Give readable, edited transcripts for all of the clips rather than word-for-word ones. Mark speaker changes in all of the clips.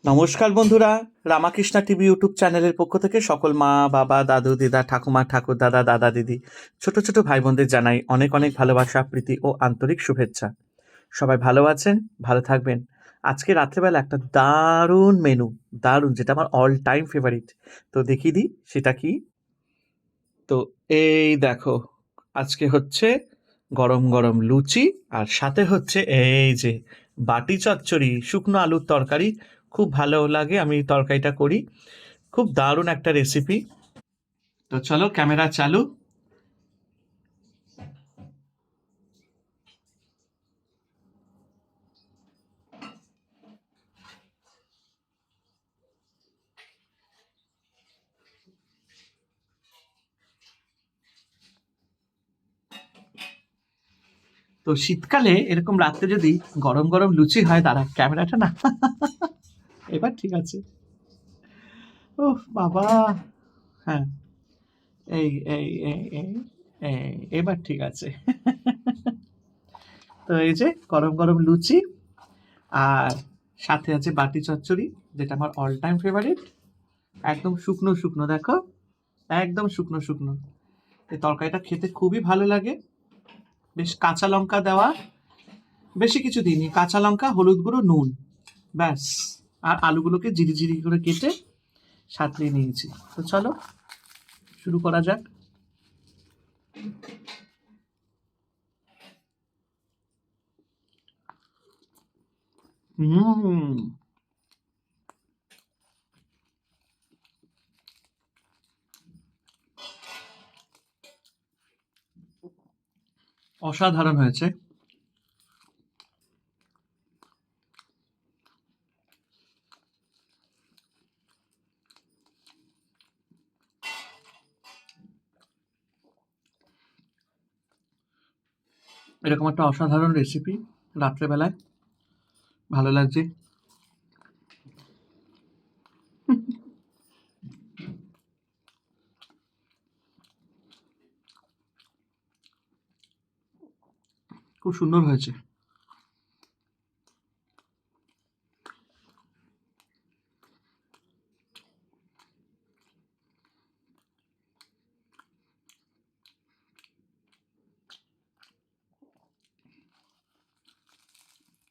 Speaker 1: নমস্কার বন্ধুরা, Ramakrishna TV YouTube চ্যানেলের পক্ষ থেকে সকল মা বাবা দাদু দিদা ঠাকুমা ঠাকুর দাদা দাদা দিদি ছোট ছোট ভাই বোনদের জানাই অনেক অনেক ভালোবাসা প্রীতি ও আন্তরিক শুভেচ্ছা। সবাই ভালো আছেন, ভালো থাকবেন। আজকে রাত্রেবেলা একটা দারুণ মেনু, দারুণ, যেটা আমার অল টাইম ফেভারিট। তো দেখিয়ে দিই সেটা কি। তো এই দেখো, আজকে হচ্ছে গরম গরম লুচি, আর সাথে হচ্ছে এই যে বাটি চচ্চড়ি, শুকনো আলুর তরকারি। খুব ভালো লাগে, আমি এই তরকারিটা করি। খুব দারুণ একটা রেসিপি। তো চলো ক্যামেরা চালু। তো শীতকালে এরকম রাত্রে যদি গরম গরম লুচি হয়, দাঁড়া ক্যামেরাটা না, এবার ঠিক আছে। ওহ বাবা, হ্যাঁ, এই এই এই এই এই, এবার ঠিক আছে। তো এই যে গরম গরম লুচি, আর সাথে আছে বাটি চচ্চড়ি, যেটা আমার অল টাইম ফেভারিট। একদম শুকনো শুকনো, দেখো, একদম শুকনো শুকনো। এই তরকারিটা খেতে খুবই ভালো লাগে। বেশ কাঁচা লঙ্কা দেওয়া, বেশি কিছু দিইনি, কাঁচা লঙ্কা, হলুদ গুঁড়ো, নুন, ব্যাস। আর আলুগুলোকে জিরি জিরি করে কেটে সাঁতরিয়ে নিয়েছি। তো চলো শুরু করা যাক। হুম, অসাধারণ হয়েছে। এরকম একটা অসাধারণ রেসিপি রাত্রেবেলায় ভালো লাগছে। খুব সুন্দর হয়েছে।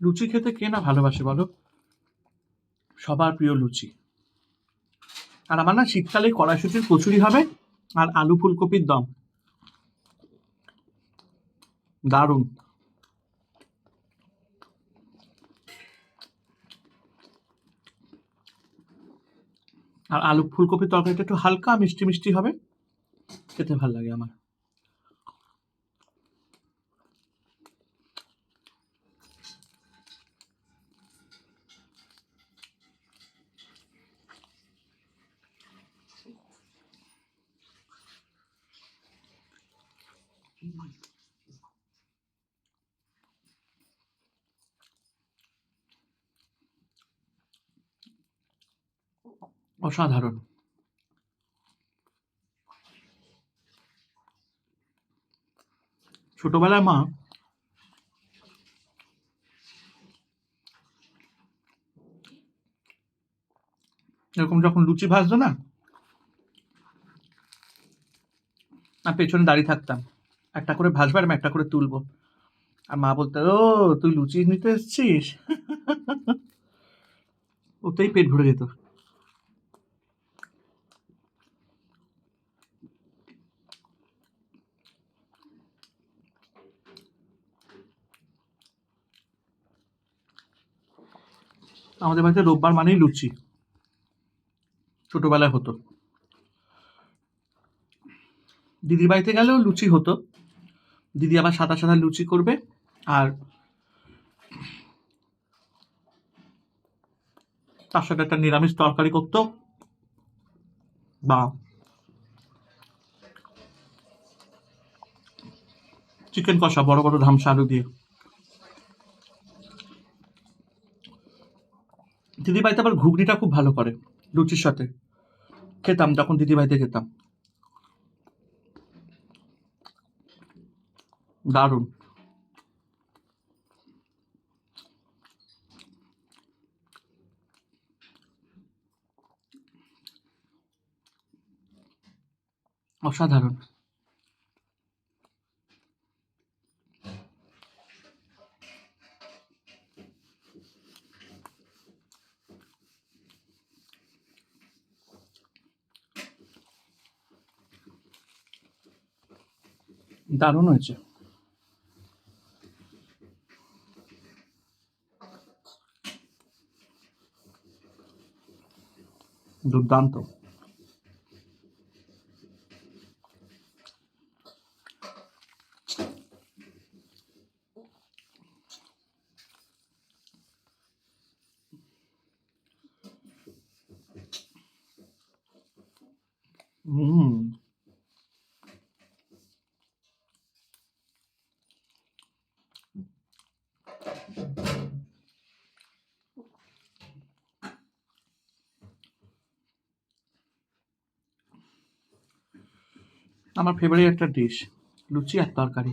Speaker 1: লুচি খেতে কে না ভালোবাসে বলো? সবার প্রিয় লুচি। আর আমার না শীতকালে কড়াইশুটির কচুরি হবে, আর আলু ফুলকপির দম, দারুণ। আর আলু ফুলকপির তরকারিটা একটু হালকা মিষ্টি মিষ্টি হবে, খেতে ভালো লাগে আমার। অসাধারণ। ছোটবেলায় মা এরকম যখন লুচি ভাজতো না, আমি পেছনে দাঁড়িয়ে থাকতাম, একটা করে ভাজবার, আমি একটা করে তুলবো। আর মা বলতো, ও তুই লুচি নিতে এসছিস। ওতেই পেট ভরে যেত। আমাদের বাড়িতে রোববার মানেই লুচি, ছোটবেলায় হতো। দিদির বাড়িতে গেলেও লুচি হতো। দিদি আবার সাদা সাদা লুচি করবে, আর তার সাথে একটা নিরামিষ তরকারি করতো, বা চিকেন কষা বড় বড় ধামসা আলু দিয়ে। দিদি বাড়িতে আবার ঘুগনিটা খুব ভালো করে লুচির সাথে। খেতাম যখন দিদি বাড়িতে যেতাম, দারুণ। অসাধারণ। দারুণ হয়েছে। দুর্দান্ত। হুম। আমার ফেভারিট একটা ডিশ, লুচি আর তরকারি।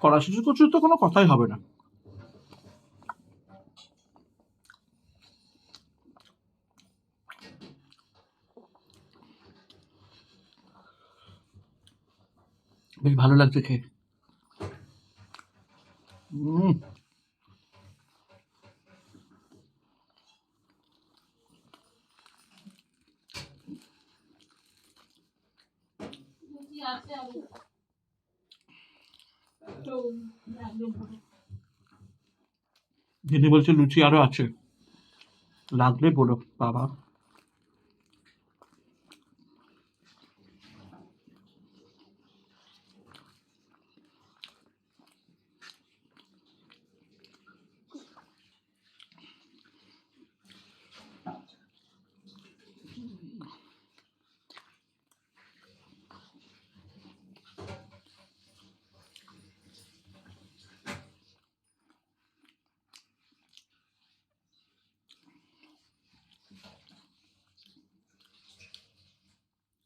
Speaker 1: কড়াইশুঁটি কচুর তো কোনো কথাই হবে না। বেশ ভালো লাগছে খেয়ে। হুম। দিদি বলছে লুচি আরো আছে, লাগলে বলো বাবা।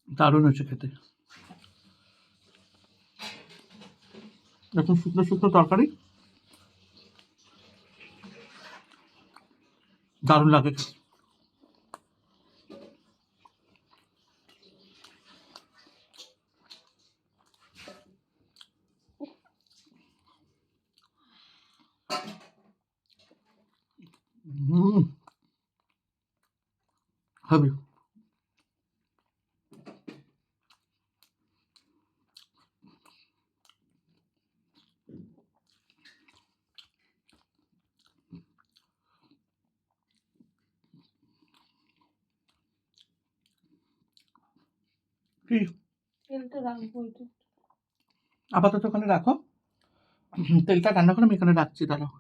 Speaker 1: দারুণ হয়েছে খেতে। এখন শুকনো শুকনো তরকারি, দারুণ লাগে খেতে। হুম। হবে। কি আপাতত ওখানে রাখো, তেলটা রান্না করে আমি এখানে রাখছি, দাঁড়াও।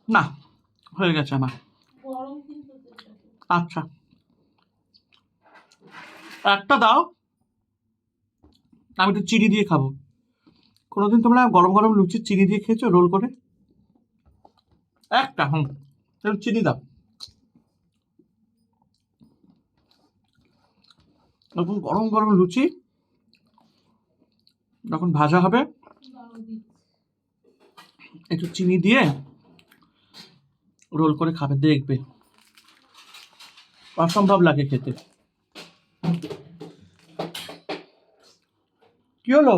Speaker 1: না, হয়ে গেছে আমার। আচ্ছা, একটা দাও, আমি একটু চিনি দিয়ে খাবো। কোনোদিন তোমরা গরম গরম লুচি চিনি দিয়ে খেয়েছো রোল করে? একটা, হুম, তাহলে চিনি দাও। যখন গরম গরম লুচি যখন ভাজা হবে, একটু চিনি দিয়ে রোল করে খাবে, দেখবে অসম্ভব লাগে খেতে। কি হলো,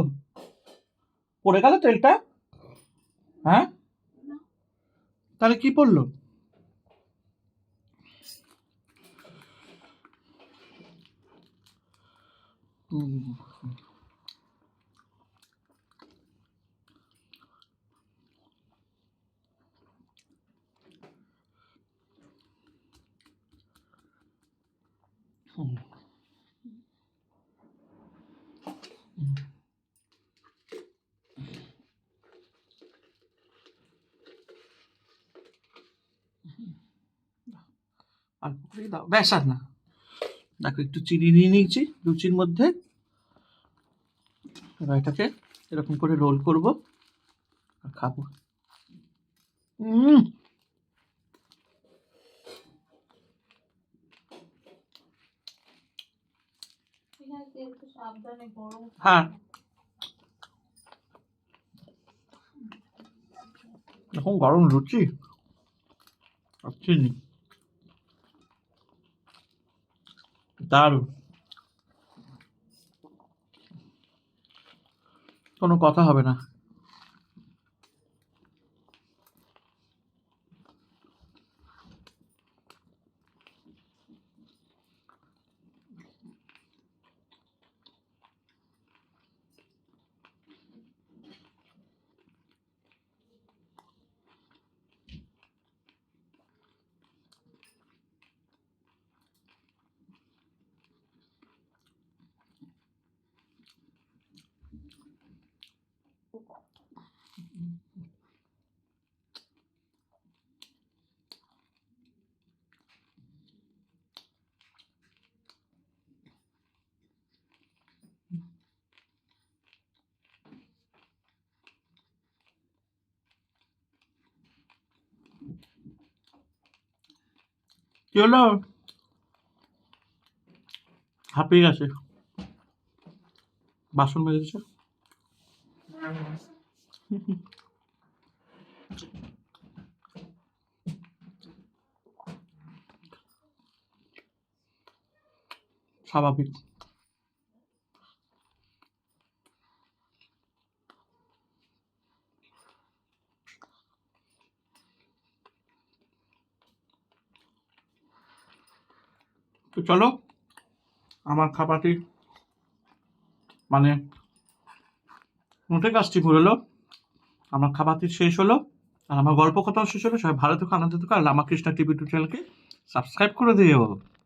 Speaker 1: পড়ে গেল তেলটা? হ্যাঁ, তাহলে কি পড়লো? হুম, হুম, আর পুকুরি দাও, ব্যাস আর না। দেখো একটু চিনি নিয়ে নিয়েছি লুচির মধ্যে, এবার এটাকে এরকম করে রোল করব আর খাবো। হুম। হ্যাঁ, এখন গরম লুচি আর চিনি, দারুণ, কোনো কথা হবে না। কি হলো? হাঁপিয়ে গেছে, বাসন মেজেছে। স্বাভাবিক। তো চলো, আমার খাবারটি মানে মোটে কাজটি হলো, আমার খাবারটি শেষ হলো, আর আমার গল্প কথাও শেষ হলো। সবাই ভালো থেকো, আনন্দ থেকো, আর রামাকৃষ্ণ টিভি ইউটিউব চ্যানেলকে সাবস্ক্রাইব করে দিও।